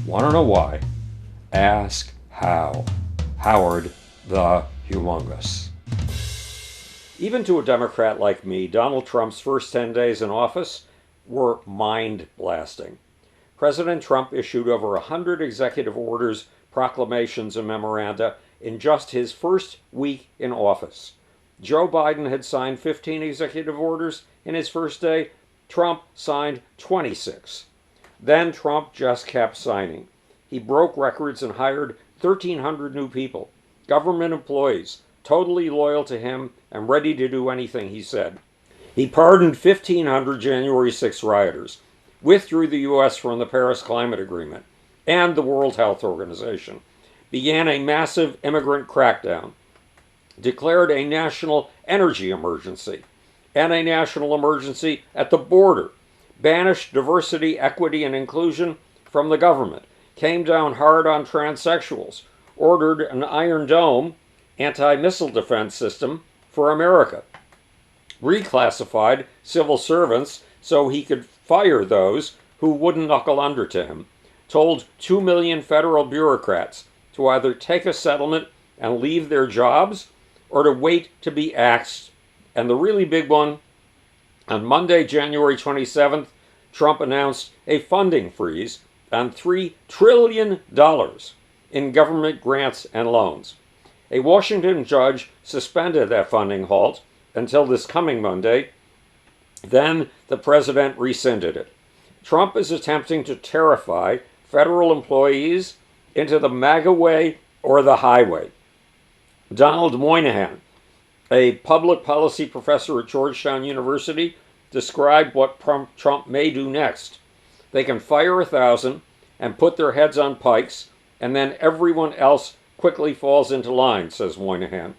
Want to know why? Ask how. Howard the Humongous. Even to a Democrat like me, Donald Trump's first 10 days in office were mind-blasting. President Trump issued over 100 executive orders, proclamations, and memoranda in just his first week in office. Joe Biden had signed 15 executive orders in his first day. Trump signed 26. Then Trump just kept signing. He broke records and hired 1,300 new people, government employees, totally loyal to him and ready to do anything he said. He pardoned 1,500 January 6 rioters, withdrew the U.S. from the Paris Climate Agreement and the World Health Organization, began a massive immigrant crackdown, declared a national energy emergency and a national emergency at the border, banished diversity, equity, and inclusion from the government, came down hard on transsexuals, ordered an Iron Dome anti-missile defense system for America, reclassified civil servants so he could fire those who wouldn't knuckle under to him, told 2 million federal bureaucrats to either take a settlement and leave their jobs or to wait to be axed. And the really big one, on Monday, January 27th, Trump announced a funding freeze on $3 trillion in government grants and loans. A Washington judge suspended that funding halt until this coming Monday. Then the president rescinded it. Trump is attempting to terrify federal employees into the MAGA way or the highway. Donald Moynihan, a public policy professor at Georgetown University, described what Trump may do next. They can fire 1,000 and put their heads on pikes, and then everyone else quickly falls into line, says Moynihan.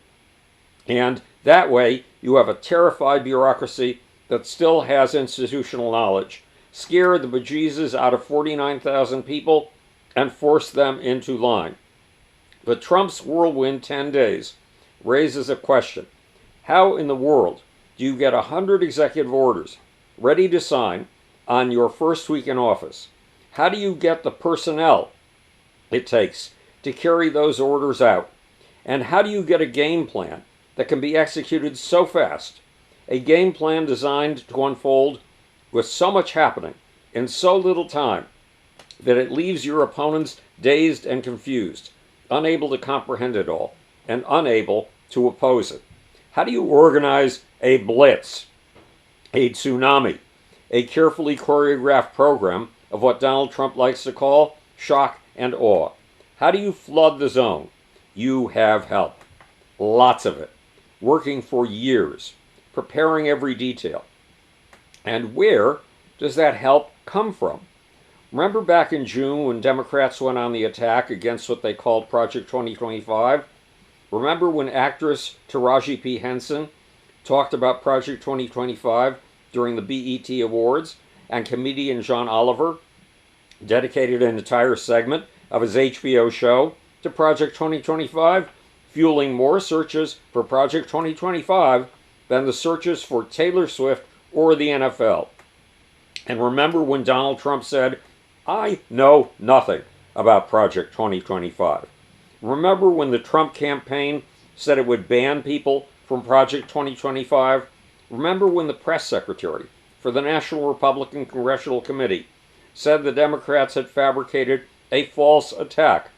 And that way, you have a terrified bureaucracy that still has institutional knowledge, scare the bejesus out of 49,000 people, and force them into line. But Trump's whirlwind 10 days raises a question. How in the world do you get 100 executive orders ready to sign on your first week in office? How do you get the personnel it takes to carry those orders out? And how do you get a game plan that can be executed so fast? A game plan designed to unfold with so much happening in so little time that it leaves your opponents dazed and confused, unable to comprehend it all, and unable to oppose it. How do you organize a blitz, a tsunami, a carefully choreographed program of what Donald Trump likes to call shock and awe? How do you flood the zone? You have help. Lots of it. Working for years. Preparing every detail. And where does that help come from? Remember back in June when Democrats went on the attack against what they called Project 2025? Remember when actress Taraji P. Henson talked about Project 2025 during the BET Awards, and comedian John Oliver dedicated an entire segment of his HBO show to Project 2025, fueling more searches for Project 2025 than the searches for Taylor Swift or the NFL? And remember when Donald Trump said, "I know nothing about Project 2025." Remember when the Trump campaign said it would ban people from Project 2025? Remember when the press secretary for the National Republican Congressional Committee said the Democrats had fabricated a false attack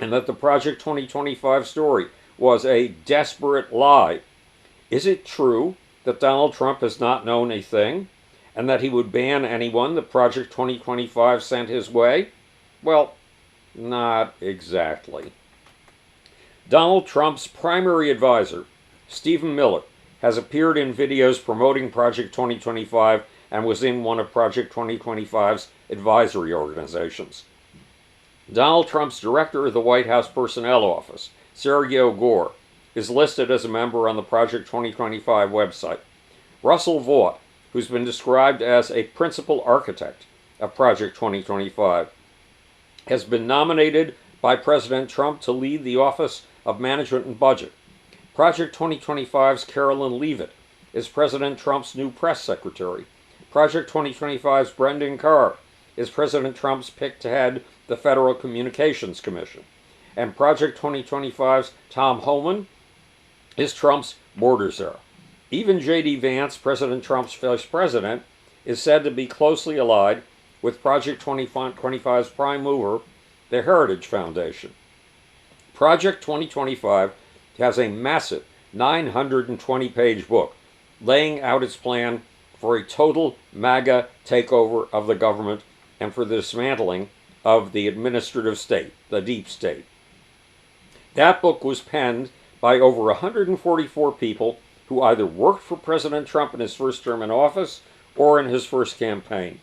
and that the Project 2025 story was a desperate lie? Is it true that Donald Trump has not known a thing and that he would ban anyone that Project 2025 sent his way? Well, not exactly. Donald Trump's primary advisor, Stephen Miller, has appeared in videos promoting Project 2025 and was in one of Project 2025's advisory organizations. Donald Trump's director of the White House Personnel Office, Sergio Gore, is listed as a member on the Project 2025 website. Russell Vought, who's been described as a principal architect of Project 2025, has been nominated by President Trump to lead the Office of Management and Budget. Project 2025's Carolyn Leavitt is President Trump's new press secretary. Project 2025's Brendan Carr is President Trump's pick to head the Federal Communications Commission. And Project 2025's Tom Homan is Trump's border czar. Even J.D. Vance, President Trump's vice president, is said to be closely allied with Project 2025's prime mover, the Heritage Foundation. Project 2025 has a massive 920-page book laying out its plan for a total MAGA takeover of the government and for the dismantling of the administrative state, the deep state. That book was penned by over 144 people who either worked for President Trump in his first term in office or in his first campaign.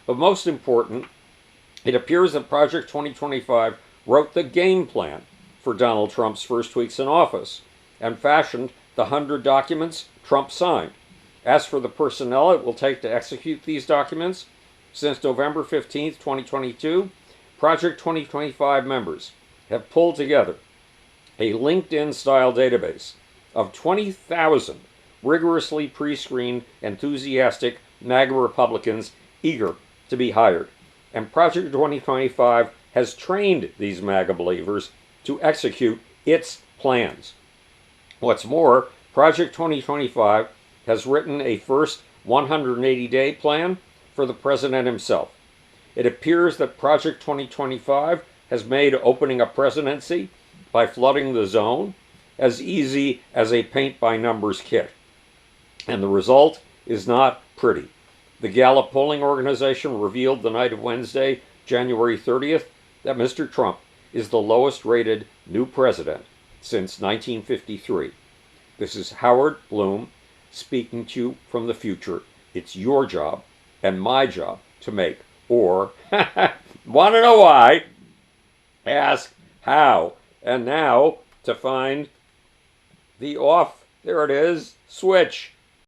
But most important, it appears that Project 2025 wrote the game plan for Donald Trump's first weeks in office and fashioned the 100 documents Trump signed. As for the personnel it will take to execute these documents, since November 15, 2022, Project 2025 members have pulled together a LinkedIn-style database of 20,000 rigorously pre-screened, enthusiastic MAGA Republicans eager to be hired. And Project 2025 has trained these MAGA believers to execute its plans. What's more, Project 2025 has written a first 180-day plan for the president himself. It appears that Project 2025 has made opening a presidency by flooding the zone as easy as a paint-by-numbers kit. And the result is not pretty. The Gallup polling organization revealed the night of Wednesday, January 30th, that Mr. Trump is the lowest-rated new president since 1953. This is Howard Bloom speaking to you from the future. It's your job and my job to make, or, want to know why? Ask how. And now, to find the off, there it is, switch.